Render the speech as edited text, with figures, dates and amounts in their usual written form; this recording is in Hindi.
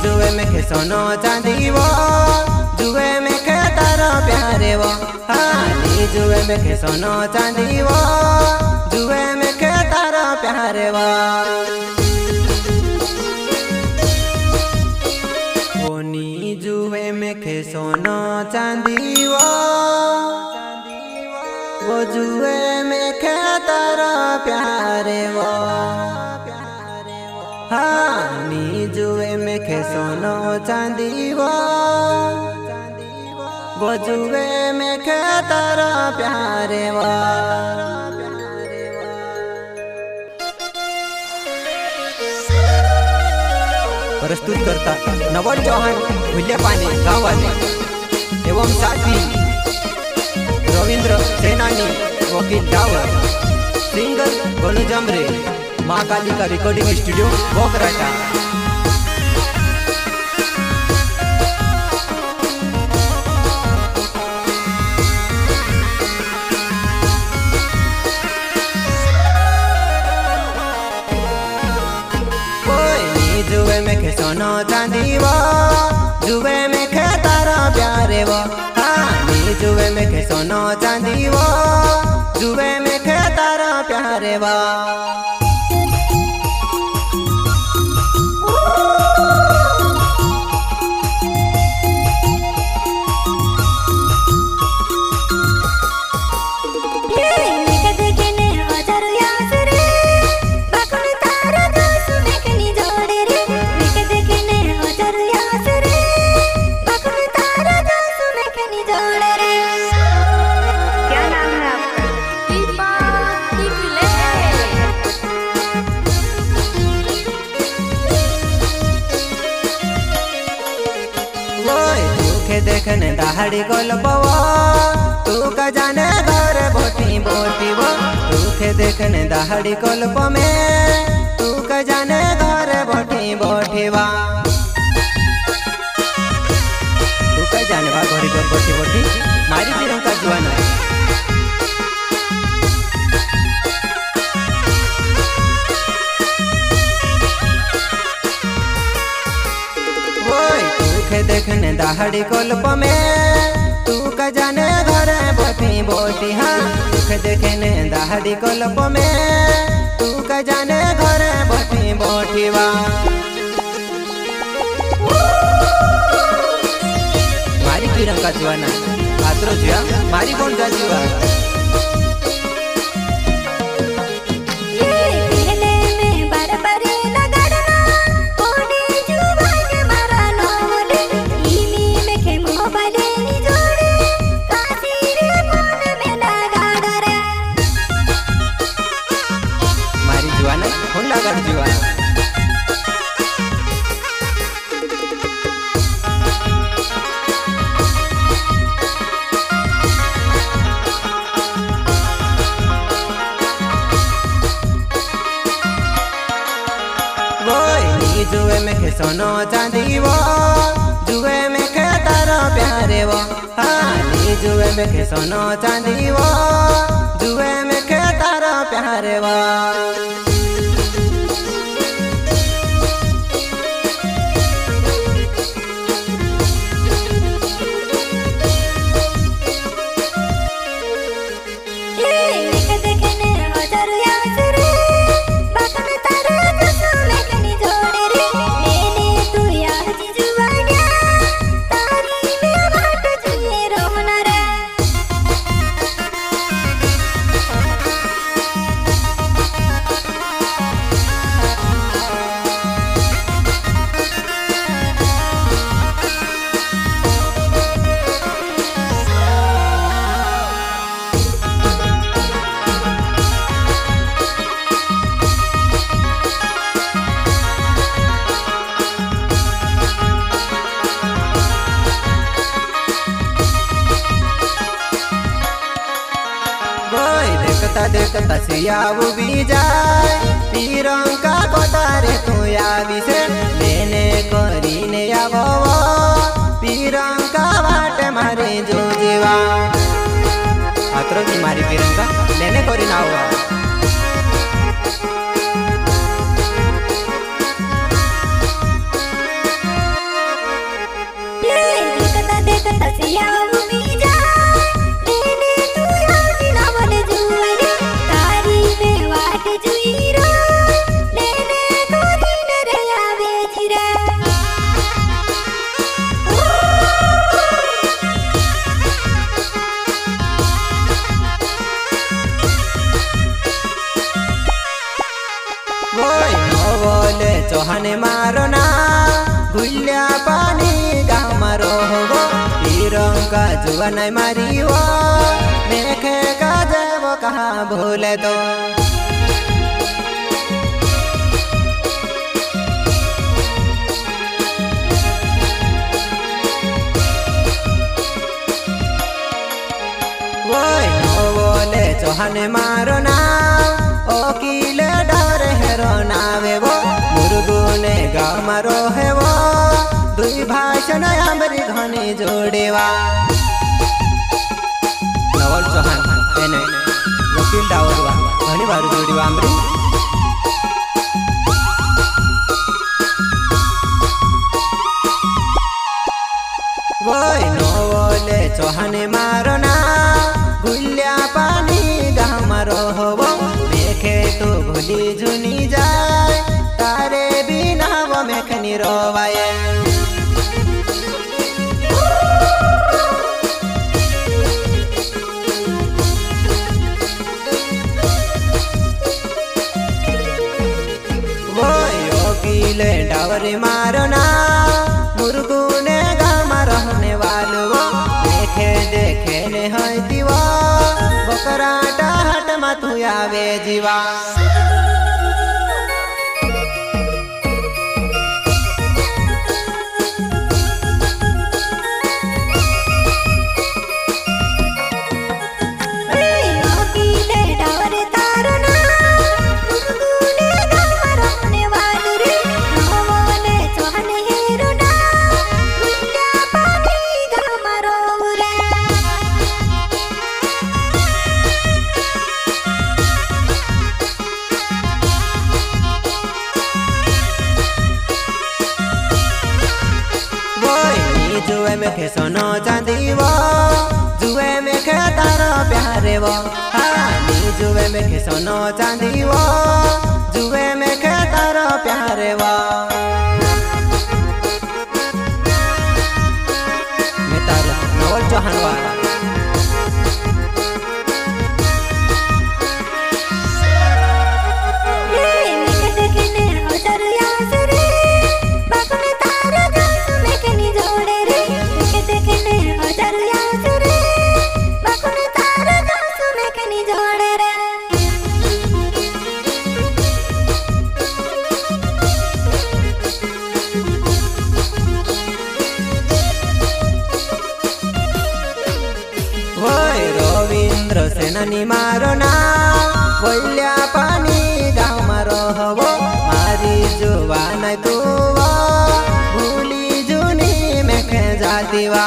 जुए में खे सोनो चांदी वो जुए में खे तारो प्यारे वो। हाँ नी जुए में खे सोनो चांदी वो जुए में खे तारो प्यारे वो। नी जुए में खे सोनो चांदी वो जुए में खे तारो प्यारे वो। हाँ नी जुए में खे सोनो चांदी वो जुए में खे तारो प्यारे वो। प्रस्तुत करता नवल चौहान भुल्ले पानी गाँव वाले एवं साथी रविंद्र सेनानी वकील डावर सिंगर गोलू जमरे माँ काली का रिकॉर्डिंग स्टूडियो बोकराटा। जुए में खे सोनो चांदी वो जुए में खे तारो प्यारे वो। हाँ नी जुए में खे सोनो चांदी वो जुए में खे तारो प्यारे वो। देखने दहाड़ी गोल बवो तू का जाने घर बोटी बोटी वो। तू देखने दहाड़ी गोल में तू का जाने घर बोटी बोटी वा। तू का जाने बा घरी घर बोटी बोटी मारी तीरों का जुआन है। देखने दहाड़ी कोल्प में तू का जाने घर बोटी बोटी। हाँ दुख देखने दहाड़ी कोल्प में तू का जाने घर बोटी बोटी वा। मारी की रंग का जुआना आत्रो जुआ मारी कौन जा जुआ। जुए में खे सोनो चांदी वो जुए में खे तारो प्यारे वो। हाँ नी जुए में खे सोनो चांदी वो जुए में खे तारो प्यारे वो। देखता देखता सियाऊ भी जाए तीरों का कोतारे तू आवी से लेने करीने आवो पीरों का बाट मारे जो जीवा। आत्रो की मारी पीरों का लेने करीना हुआ। चौहान मारो ना गुल्या पानी गाँव मारो हो तिरंगा जुआ नहीं मारी वो देखे का जब कहाँ भूले तो बोले चौहान मारो ना ओ किले डर हेरो नावे वो मुर्गुने गाँव मारो है वो दुई भाषण आमरी घनी जोड़ेवा नवल चौहान एने वकील डावरवा घनी बार जोड़ेवा आमरी वोय नवले चौहान मारो ना गुल्या पानी गाँव मारो हो देखे तो भूली झुनी जाए तारे बिना वो मेखनी रोवाए वो योगिले डावरी मारो ना मुर्गुने गाँव मारो होने वालो वो देखे देखे ने होती वो बकराटा हट मत आवे जीवा जुए में खे सोनो चांदी वो जुए में खे तारो प्यारे वो हाँ जुए में खे सोनो चांदी वो जुए में खे तारो प्यारे वो मैं तारो नवल चौहान वाला रविंद्र सेनानी मारो ना बोल्या पानी गाँव मारो हो मारी जुआ नहीं तू भूली जुनी में खे जाती वा।